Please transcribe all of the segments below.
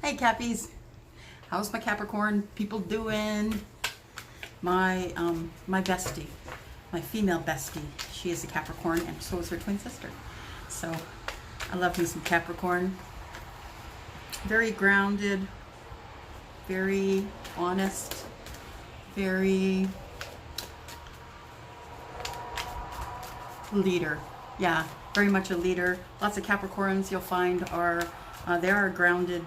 Hey Cappies, how's my Capricorn people doing? My my bestie, my female bestie, she is a Capricorn and so is her twin sister. So I love me some Capricorn. Very grounded, very honest, very leader. Yeah, very much a leader. Lots of Capricorns you'll find are they are grounded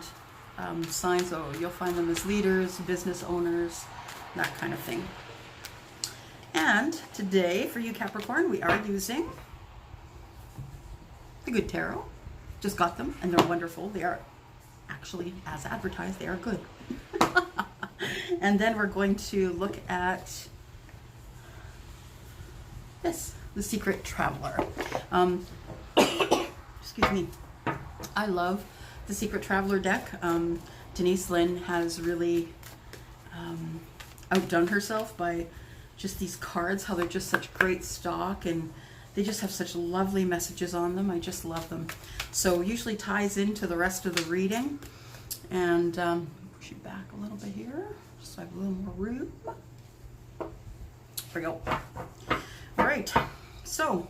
signs, so you'll find them as leaders, business owners, that kind of thing. And today, for you Capricorn, we are using the Good Tarot. Just got them, and they're wonderful. They are actually, as advertised, they are good. And then we're going to look at this, the Secret Traveler. Excuse me. I love the Secret Traveler deck. Denise Lynn has really outdone herself by just these cards, how they're just such great stock and they just have such lovely messages on them. I just love them. So usually ties into the rest of the reading. And push it back a little bit here, just so I have a little more room. There we go. All right, so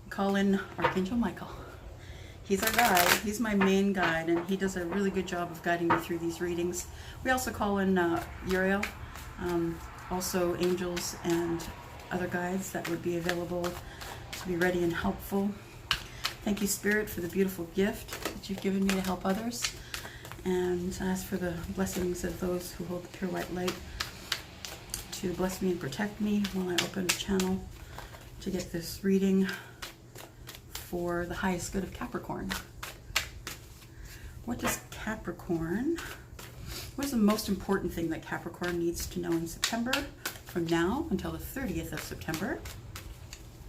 call in Archangel Michael. He's our guide. He's my main guide, and he does a really good job of guiding me through these readings. We also call in Uriel, also angels and other guides that would be available to be ready and helpful. Thank you, Spirit, for the beautiful gift that you've given me to help others. And I ask for the blessings of those who hold the pure white light to bless me and protect me while I open the channel to get this reading for the highest good of Capricorn. What does Capricorn, what is the most important thing that Capricorn needs to know in September from now until the 30th of September?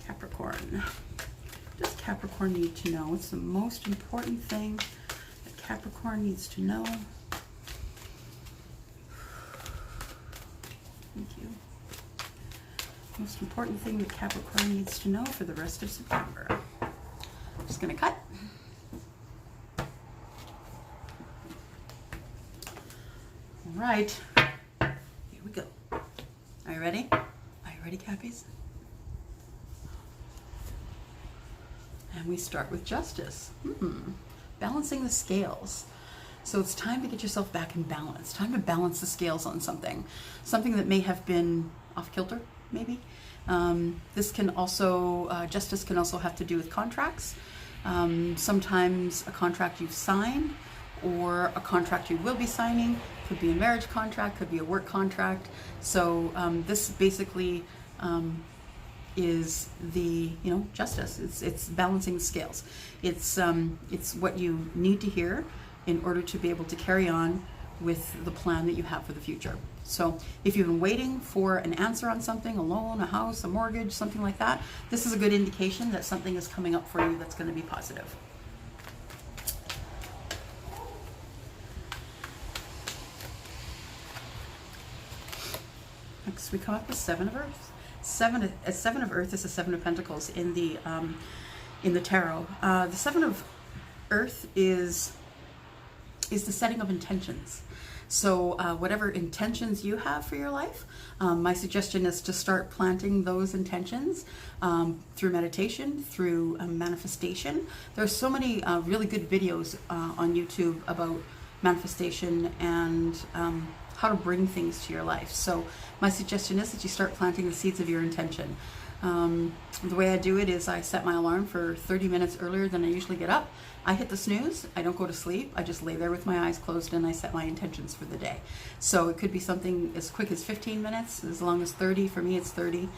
Capricorn. What does Capricorn need to know? What's the most important thing that Capricorn needs to know? Thank you. Most important thing that Capricorn needs to know for the rest of September. Just gonna cut. All right, here we go. Are you ready? Are you ready, Cappies? And we start with Justice. Balancing the scales. So it's time to get yourself back in balance. Time to balance the scales on something. Something that may have been off kilter, maybe. This can also, justice can also have to do with contracts. Sometimes a contract you've signed or a contract you will be signing. Could be a marriage contract, could be a work contract. So this basically is the, justice. It's balancing the scales. It's what you need to hear in order to be able to carry on with the plan that you have for the future. So if you've been waiting for an answer on something, a loan, a house, a mortgage, something like that, this is a good indication that something is coming up for you that's going to be positive. Next we come up with Seven of Earth. Seven of Earth is the Seven of Pentacles in the tarot. The Seven of Earth is the setting of intentions. So whatever intentions you have for your life, my suggestion is to start planting those intentions through meditation, through manifestation. There's so many really good videos on YouTube about manifestation and how to bring things to your life. So my suggestion is that you start planting the seeds of your intention. The way I do it is I set my alarm for 30 minutes earlier than I usually get up. I hit the snooze, I don't go to sleep, I just lay there with my eyes closed and I set my intentions for the day. So it could be something as quick as 15 minutes, as long as 30, for me it's 30.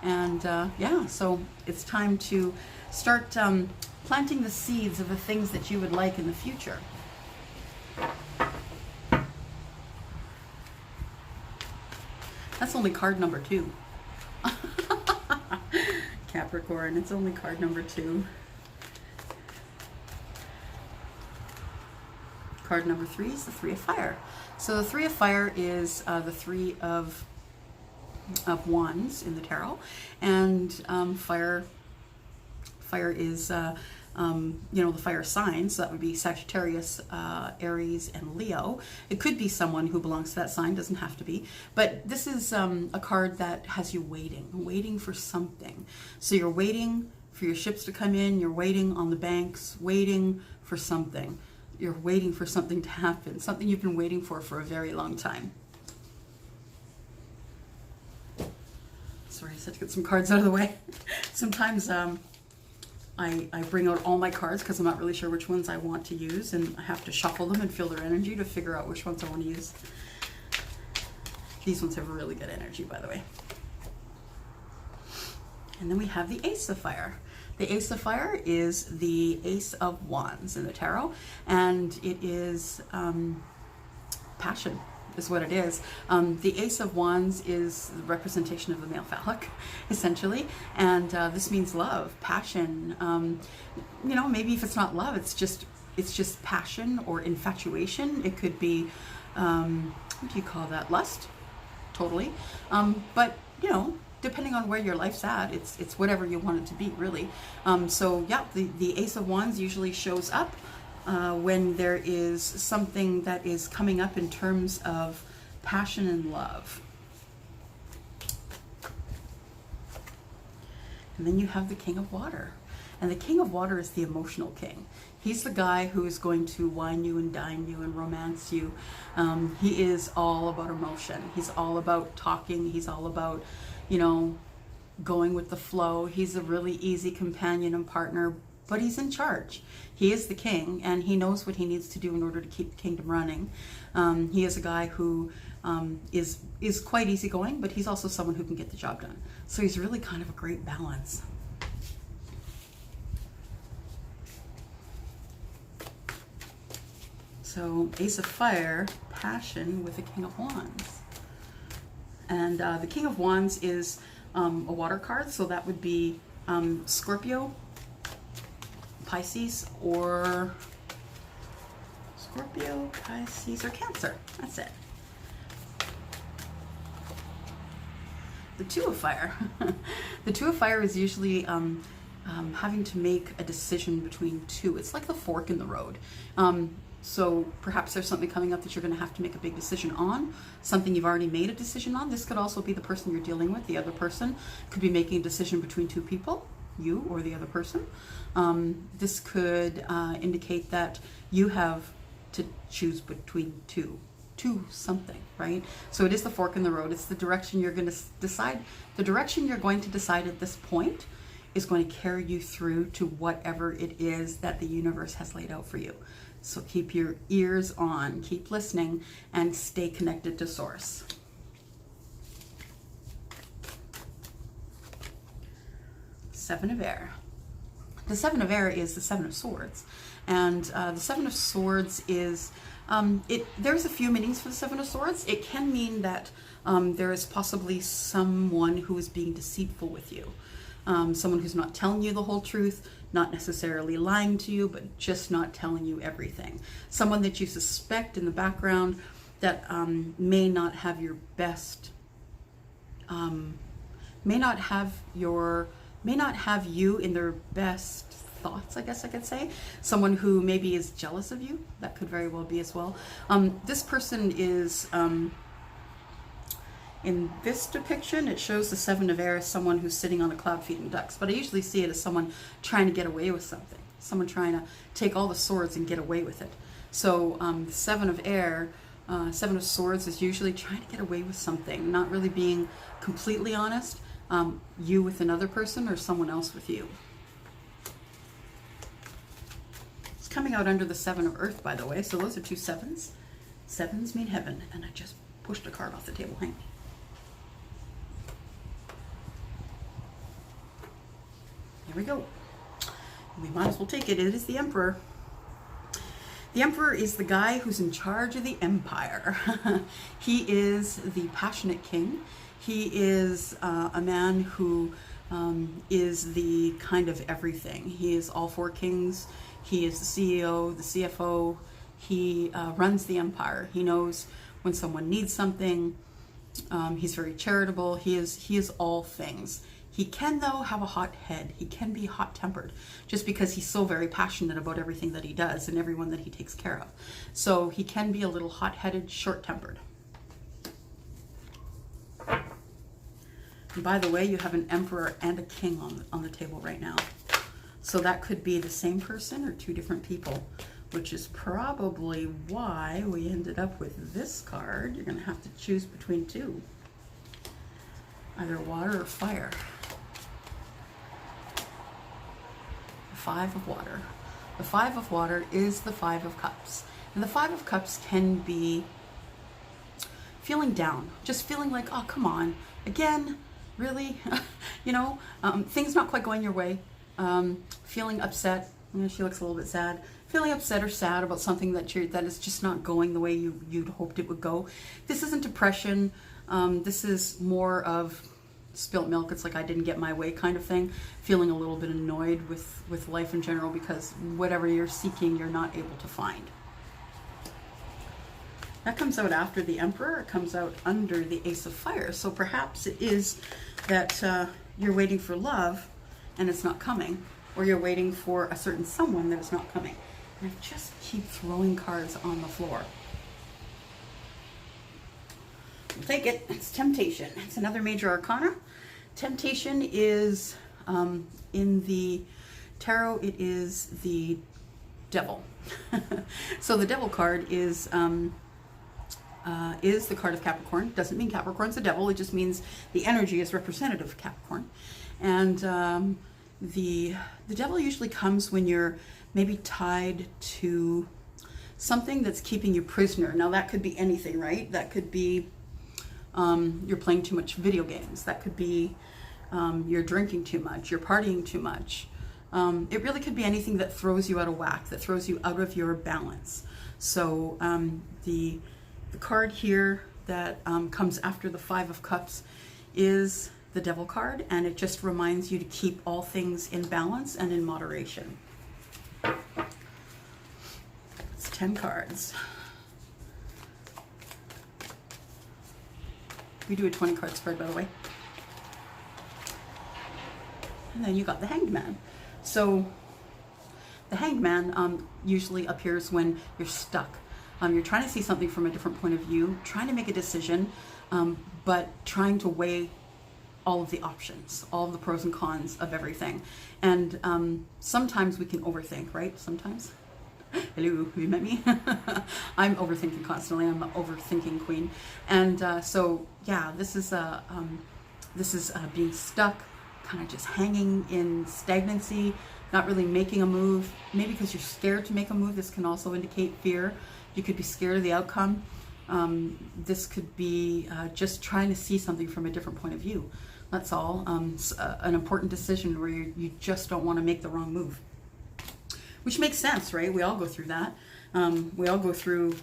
And yeah, so it's time to start planting the seeds of the things that you would like in the future. That's only card number 2. Capricorn, it's only card number 2. Card number 3 is the Three of Fire. So the Three of Fire is the Three of Wands in the tarot, and fire is the fire signs. So that would be Sagittarius, Aries, and Leo. It could be someone who belongs to that sign, doesn't have to be. But this is a card that has you waiting for something. So you're waiting for your ships to come in, you're waiting on the banks, waiting for something. You're waiting for something to happen, something you've been waiting for a very long time. Sorry, I just had to get some cards out of the way. Sometimes I bring out all my cards because I'm not really sure which ones I want to use, and I have to shuffle them and feel their energy to figure out which ones I want to use. These ones have really good energy, by the way. And then we have the Ace of Fire. The Ace of Fire is the Ace of Wands in the tarot, and it is passion. Is what it is. The Ace of Wands is the representation of the male phallic, essentially, and this means love, passion. Maybe if it's not love, it's just passion or infatuation. It could be, what do you call that? Lust, totally. But depending on where your life's at, it's whatever you want it to be, really. So yeah, the Ace of Wands usually shows up when there is something that is coming up in terms of passion and love. And then you have the King of Water. And the King of Water is the emotional king. He's the guy who is going to wine you and dine you and romance you. He is all about emotion. He's all about talking. He's all about, going with the flow. He's a really easy companion and partner, but he's in charge. He is the king, and he knows what he needs to do in order to keep the kingdom running. He is a guy who is quite easygoing, but he's also someone who can get the job done. So he's really kind of a great balance. So Ace of Fire, passion with the King of Wands. And the King of Wands is a water card, so that would be Scorpio, Pisces, or Cancer. That's it. The Two of Fire. The Two of Fire is usually having to make a decision between two. It's like the fork in the road. So perhaps there's something coming up that you're going to have to make a big decision on, something you've already made a decision on. This could also be the person you're dealing with. The other person could be making a decision between two people, you or the other person. This could indicate that you have to choose between two something, right? So it is the fork in the road. It's the direction you're going to decide. The direction you're going to decide at this point is going to carry you through to whatever it is that the universe has laid out for you. So keep your ears on, keep listening, and stay connected to Source. Seven of Air. The Seven of Air is the Seven of Swords. And the Seven of Swords is, there's a few meanings for the Seven of Swords. It can mean that there is possibly someone who is being deceitful with you. Someone who's not telling you the whole truth, not necessarily lying to you, but just not telling you everything. Someone that you suspect in the background that may not have your best, may not have you in their best thoughts, I guess I could say. Someone who maybe is jealous of you. That could very well be as well. This person is... in this depiction, it shows the Seven of Air as someone who's sitting on a cloud feeding ducks, but I usually see it as someone trying to get away with something, someone trying to take all the swords and get away with it. So the Seven of Air, Seven of Swords is usually trying to get away with something, not really being completely honest, you with another person or someone else with you. It's coming out under the Seven of Earth, by the way, so those are two sevens. Sevens mean heaven, and I just pushed a card off the table. Hang on. Here we go. We might as well take it. It is the Emperor. The Emperor is the guy who's in charge of the empire. He is the passionate king. He is a man who is the kind of everything. He is all four kings. He is the CEO, the CFO. He runs the empire. He knows when someone needs something. He's very charitable. He is all things. He can, though, have a hot head. He can be hot-tempered just because he's so very passionate about everything that he does and everyone that he takes care of. So he can be a little hot-headed, short-tempered. And by the way, you have an Emperor and a King on the table right now. So that could be the same person or two different people, which is probably why we ended up with this card. You're going to have to choose between two, either water or fire. The Five of Water. The Five of Water is the Five of Cups. And the Five of Cups can be feeling down, just feeling like, oh, come on, again, really? You know, things not quite going your way. Feeling upset. You know, she looks a little bit sad. Feeling upset or sad about something that is just not going the way you'd hoped it would go. This isn't depression. This is more of spilt milk. It's like I didn't get my way kind of thing. Feeling a little bit annoyed with life in general because whatever you're seeking, you're not able to find. That comes out after the Emperor. It comes out under the Ace of Fire. So perhaps it is that you're waiting for love and it's not coming, or you're waiting for a certain someone that is not coming. And I just keep throwing cards on the floor. We'll take it. It's Temptation. It's another major arcana. Temptation is, in the tarot, it is the Devil. So the Devil card is the card of Capricorn. Doesn't mean Capricorn's the devil. It just means the energy is representative of Capricorn. And the devil usually comes when you're maybe tied to something that's keeping you prisoner. Now that could be anything, right? That could be you're playing too much video games. That could be you're drinking too much, you're partying too much. It really could be anything that throws you out of whack, that throws you out of your balance. So the card here that comes after the Five of Cups is the Devil card, and it just reminds you to keep all things in balance and in moderation. It's 10 cards. We do a 20 card spread, by the way. And then you got the Hanged Man. So the Hanged Man usually appears when you're stuck. You're trying to see something from a different point of view, trying to make a decision, but trying to weigh all of the options, all of the pros and cons of everything. And sometimes we can overthink, right? Sometimes. Hello, have you met me? I'm overthinking constantly. I'm an overthinking queen. And so, yeah, this is being stuck, kind of just hanging in stagnancy, not really making a move. Maybe because you're scared to make a move. This can also indicate fear. You could be scared of the outcome. This could be just trying to see something from a different point of view. That's all. An important decision where you just don't want to make the wrong move. Which makes sense, right? We all go through that. We all go through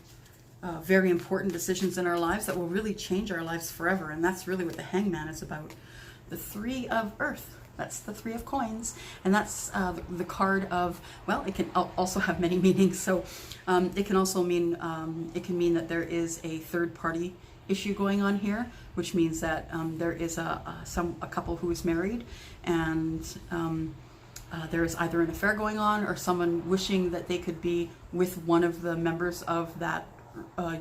very important decisions in our lives that will really change our lives forever. And that's really what the Hangman is about. The Three of Earth. That's the Three of Coins. And that's the card of, well, it can also have many meanings. So it can also mean, it can mean that there is a third party issue going on here, which means that there is a couple who is married, and there is either an affair going on or someone wishing that they could be with one of the members of that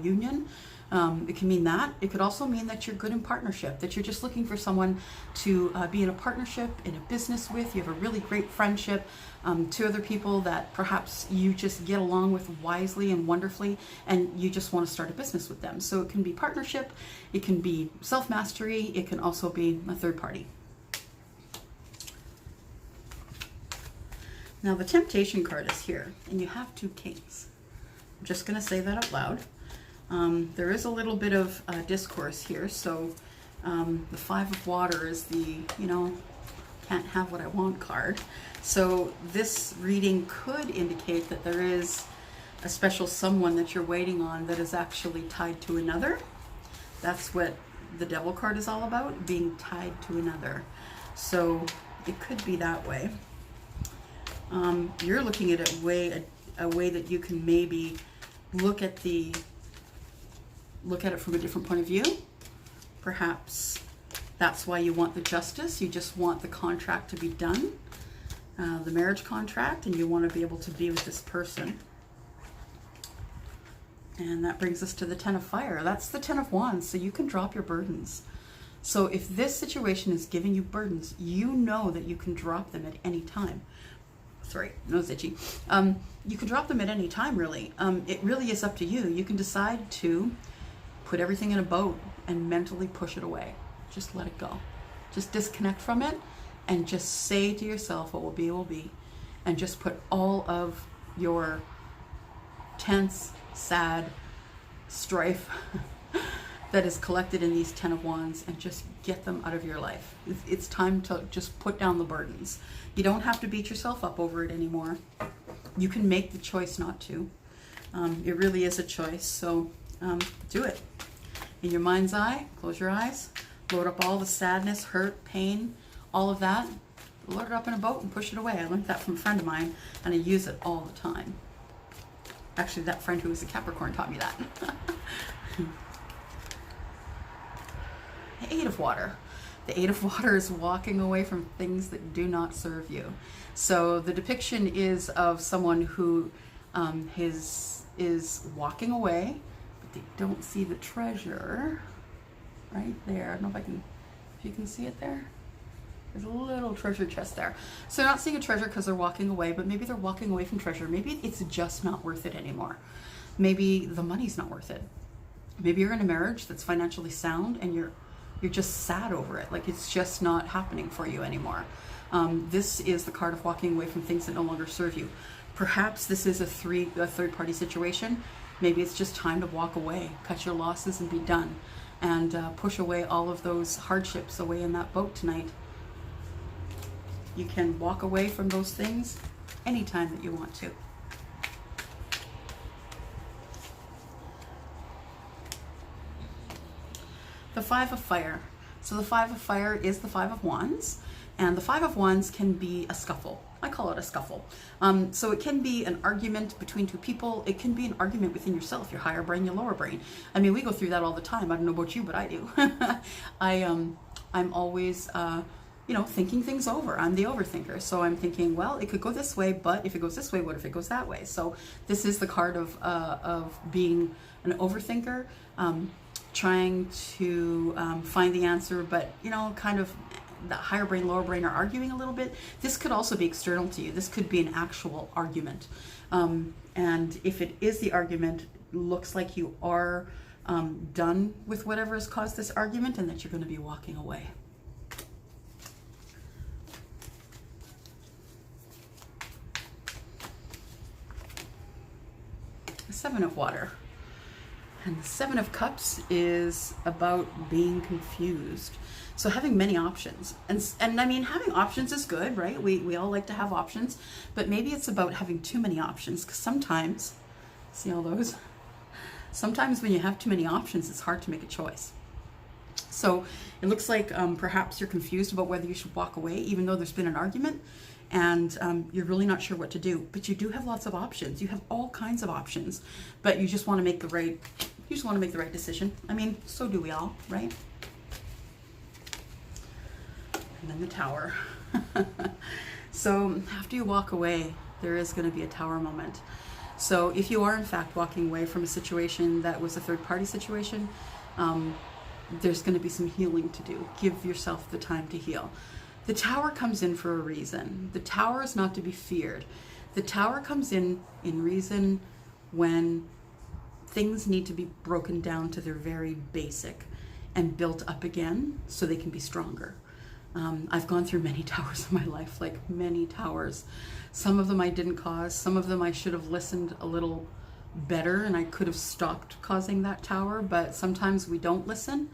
union. It can mean that. It could also mean that you're good in partnership, that you're just looking for someone to be in a partnership, in a business with. You have a really great friendship, two other people that perhaps you just get along with wisely and wonderfully, and you just want to start a business with them. So it can be partnership, it can be self-mastery, it can also be a third party. Now the Temptation card is here, and you have two kings. I'm just going to say that out loud. There is a little bit of discourse here. So the Five of Water is the, can't have what I want card. So this reading could indicate that there is a special someone that you're waiting on that is actually tied to another. That's what the Devil card is all about, being tied to another. So it could be that way. You're looking at a way that you can maybe look at it from a different point of view. Perhaps That's why you want the justice. You just want the contract to be done, the marriage contract, and you want to be able to be with this person. And that brings us to the Ten of Fire. That's the Ten of Wands, so you can drop your burdens. So if this situation is giving you burdens, you know that you can drop them at any time. Sorry, nose itchy. You can drop them at any time, really. It really is up to you. You can decide to put everything in a boat and mentally push it away. Just let it go. Just disconnect from it and just say to yourself, what will be, and just put all of your tense, sad strife that is collected in these Ten of Wands and just get them out of your life. It's time to just put down the burdens. You don't have to beat yourself up over it anymore. You can make the choice not to. It really is a choice, so do it. In your mind's eye, close your eyes, load up all the sadness, hurt, pain, all of that. Load it up in a boat and push it away. I learned that from a friend of mine, and I use it all the time. Actually, that friend who was a Capricorn taught me that. The Eight of Water. The Eight of Water is walking away from things that do not serve you. So the depiction is of someone who is walking away, but they don't see the treasure right there. I don't know if you can see it there. There's a little treasure chest there. So they're not seeing a treasure because they're walking away, but maybe they're walking away from treasure. Maybe it's just not worth it anymore. Maybe the money's not worth it. Maybe you're in a marriage that's financially sound and you're just sad over it. Like it's just not happening for you anymore. This is the card of walking away from things that no longer serve you. Perhaps this is a third-party situation. Maybe it's just time to walk away, cut your losses and be done, and push away all of those hardships away in that boat tonight. You can walk away from those things anytime that you want to. The Five of Fire. So the Five of Fire is the Five of Wands, and the Five of Wands can be a scuffle. I call it a scuffle. So it can be an argument between two people. It can be an argument within yourself, your higher brain, your lower brain. I mean, we go through that all the time. I don't know about you, but I do. I'm always, thinking things over. I'm the overthinker. So I'm thinking, well, it could go this way, but if it goes this way, what if it goes that way? So this is the card of being an overthinker, trying to find the answer, but, kind of the higher brain, lower brain are arguing a little bit. This could also be external to you. This could be an actual argument. And if it is the argument, looks like you are done with whatever has caused this argument and that you're going to be walking away. The Seven of Water. And the Seven of Cups is about being confused. So having many options. And I mean, having options is good, right? We all like to have options, but maybe it's about having too many options, because sometimes, see all those? Sometimes when you have too many options, it's hard to make a choice. So it looks like perhaps you're confused about whether you should walk away, even though there's been an argument, and you're really not sure what to do. But you do have lots of options. You have all kinds of options, but you just want to make the right. You just want to make the right decision. I mean, so do we all, right? And then the Tower. So after you walk away, there is going to be a Tower moment. So if you are in fact walking away from a situation that was a third-party situation, there's going to be some healing to do. Give yourself the time to heal. The Tower comes in for a reason. The Tower is not to be feared. The Tower comes in reason when things need to be broken down to their very basic and built up again so they can be stronger. I've gone through many towers in my life, like many towers. Some of them I didn't cause. Some of them I should have listened a little better and I could have stopped causing that tower. But sometimes we don't listen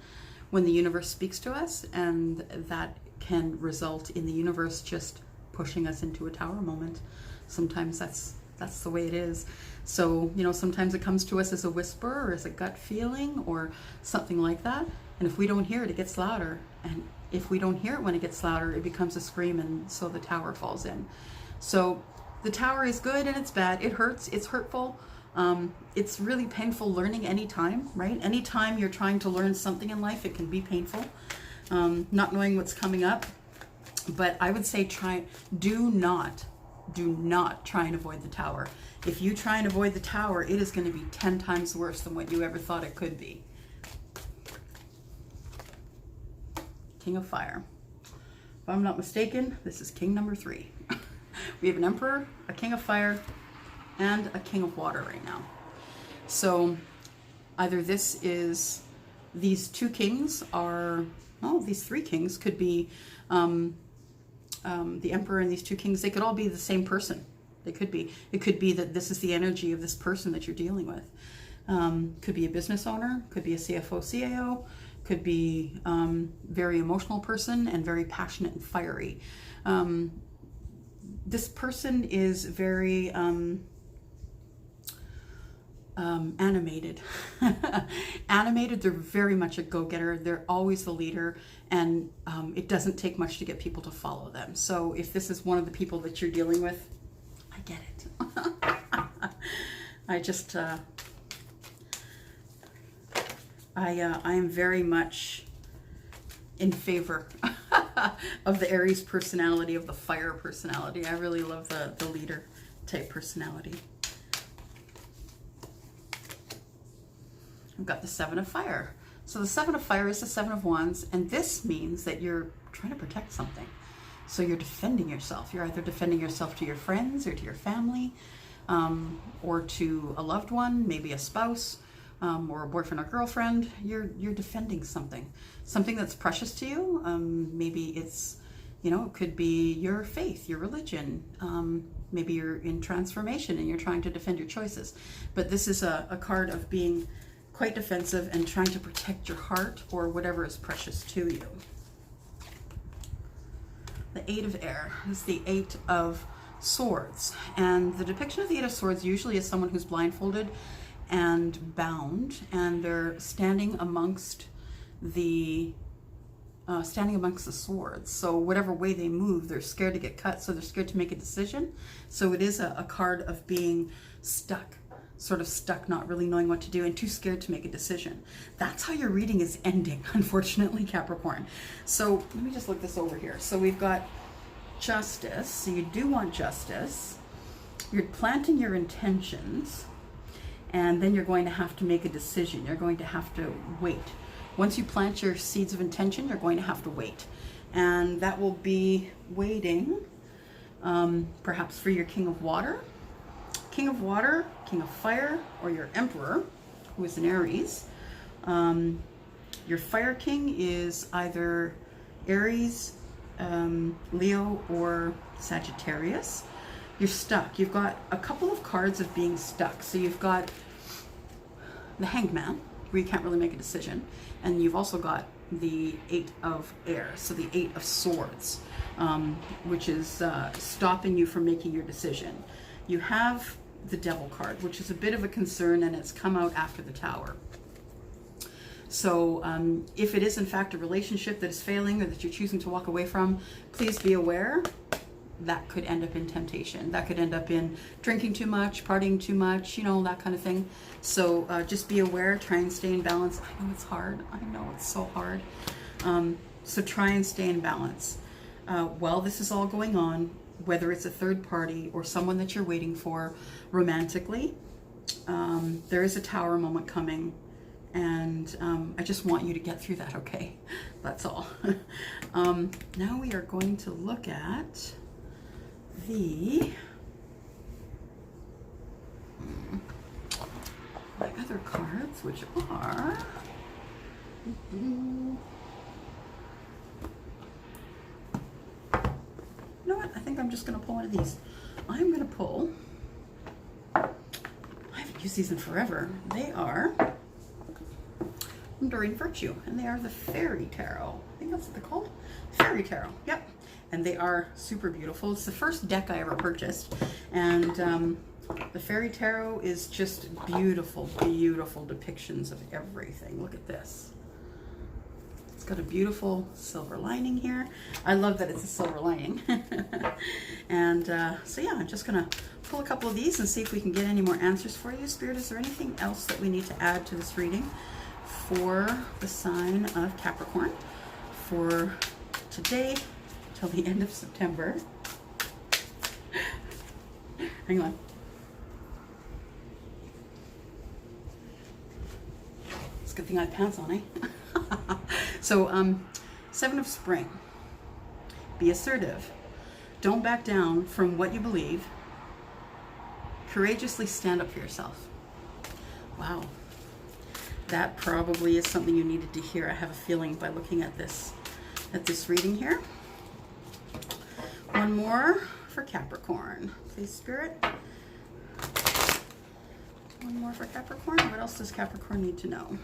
when the universe speaks to us, and that can result in the universe just pushing us into a tower moment. Sometimes that's the way it is. So, sometimes it comes to us as a whisper or as a gut feeling or something like that. And if we don't hear it, it gets louder. And if we don't hear it when it gets louder, it becomes a scream, and so the tower falls in. So the tower is good and it's bad. It hurts. It's hurtful. It's really painful learning anytime, right? Anytime you're trying to learn something in life, it can be painful. not knowing what's coming up. But I would say do not try and avoid the Tower. If you try and avoid the Tower, it is going to be 10 times worse than what you ever thought it could be. King of Fire. If I'm not mistaken, this is King number 3. We have an Emperor, a King of Fire, and a King of Water right now. So either these 2 kings are, these 3 kings could be the Emperor and these 2 kings. They could all be the same person. They could be. It could be that this is the energy of this person that you're dealing with. Could be a business owner, could be a CFO, CAO, could be very emotional person and very passionate and fiery. This person is very animated. Animated, they're very much a go-getter. They're always the leader, and it doesn't take much to get people to follow them. So if this is one of the people that you're dealing with, I get it. I just I am very much in favor of the Aries personality, of the fire personality. I really love the leader type personality. I've got the 7 of Fire. So the 7 of Fire is the 7 of Wands, and this means that you're trying to protect something. So you're defending yourself. You're either defending yourself to your friends or to your family, or to a loved one, maybe a spouse, or a boyfriend or girlfriend. You're defending something that's precious to you. Maybe it's, it could be your faith, your religion. Maybe you're in transformation and you're trying to defend your choices. But this is a card of being quite defensive and trying to protect your heart or whatever is precious to you. The 8 of Air is the 8 of Swords. And the depiction of the 8 of Swords usually is someone who's blindfolded and bound, and they're standing amongst the swords. So whatever way they move, they're scared to get cut, so they're scared to make a decision. So it is a card of being stuck, sort of stuck, not really knowing what to do, and too scared to make a decision. That's how your reading is ending, unfortunately, Capricorn. So let me just look this over here. So we've got Justice. So you do want justice. You're planting your intentions, and then you're going to have to make a decision. You're going to have to wait. Once you plant your seeds of intention, you're going to have to wait. And that will be waiting, perhaps for your King of Water. King of Water, King of Fire, or your Emperor, who is an Aries. Your Fire King is either Aries, Leo, or Sagittarius. You're stuck. You've got a couple of cards of being stuck. So you've got the Hanged Man, where you can't really make a decision. And you've also got the 8 of Air, so the 8 of Swords, which is stopping you from making your decision. You have the Devil card, which is a bit of a concern, and it's come out after the Tower. So if it is in fact a relationship that is failing or that you're choosing to walk away from, please be aware that could end up in temptation. That could end up in drinking too much, partying too much, that kind of thing. So just be aware, try and stay in balance. I know it's hard. I know it's so hard. So try and stay in balance. While this is all going on, whether it's a third party or someone that you're waiting for romantically, there is a Tower moment coming, and I just want you to get through that, okay? That's all. Now we are going to look at my other cards, which are you know what? I think I'm just going to pull one of these. I'm going to pull, I haven't used these in forever. They are Enduring Virtue, and they are the Fairy Tarot. I think that's what they're called. Fairy Tarot. Yep. And they are super beautiful. It's the first deck I ever purchased, and the Fairy Tarot is just beautiful, beautiful depictions of everything. Look at this. It's got a beautiful silver lining here. I love that it's a silver lining. And so yeah, I'm just gonna pull a couple of these and see if we can get any more answers for you. Spirit, is there anything else that we need to add to this reading for the sign of Capricorn for today till the end of September. Hang on. It's a good thing I have pants on, eh? So, 7 of Spring. Be assertive. Don't back down from what you believe. Courageously stand up for yourself. Wow. That probably is something you needed to hear. I have a feeling by looking at this reading here. One more for Capricorn. Please, Spirit. One more for Capricorn. What else does Capricorn need to know?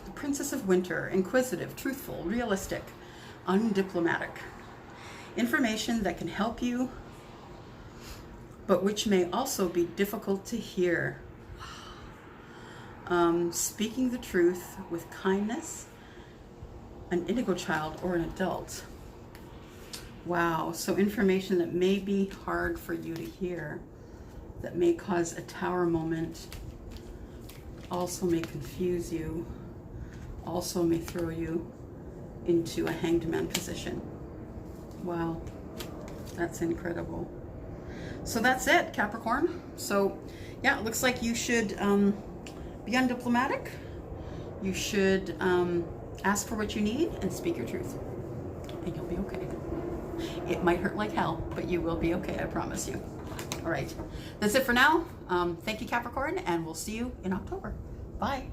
The Princess of Winter. Inquisitive, truthful, realistic, undiplomatic. Information that can help you, but which may also be difficult to hear. Speaking the truth with kindness, an indigo child or an adult. Wow, so information that may be hard for you to hear, that may cause a tower moment, also may confuse you, also may throw you into a hanged man position. Wow, that's incredible. So that's it, Capricorn. So yeah, it looks like you should be undiplomatic. You should ask for what you need and speak your truth, and you'll be okay. It might hurt like hell, but you will be okay, I promise you. All right, that's it for now. Thank you, Capricorn, and we'll see you in October. Bye.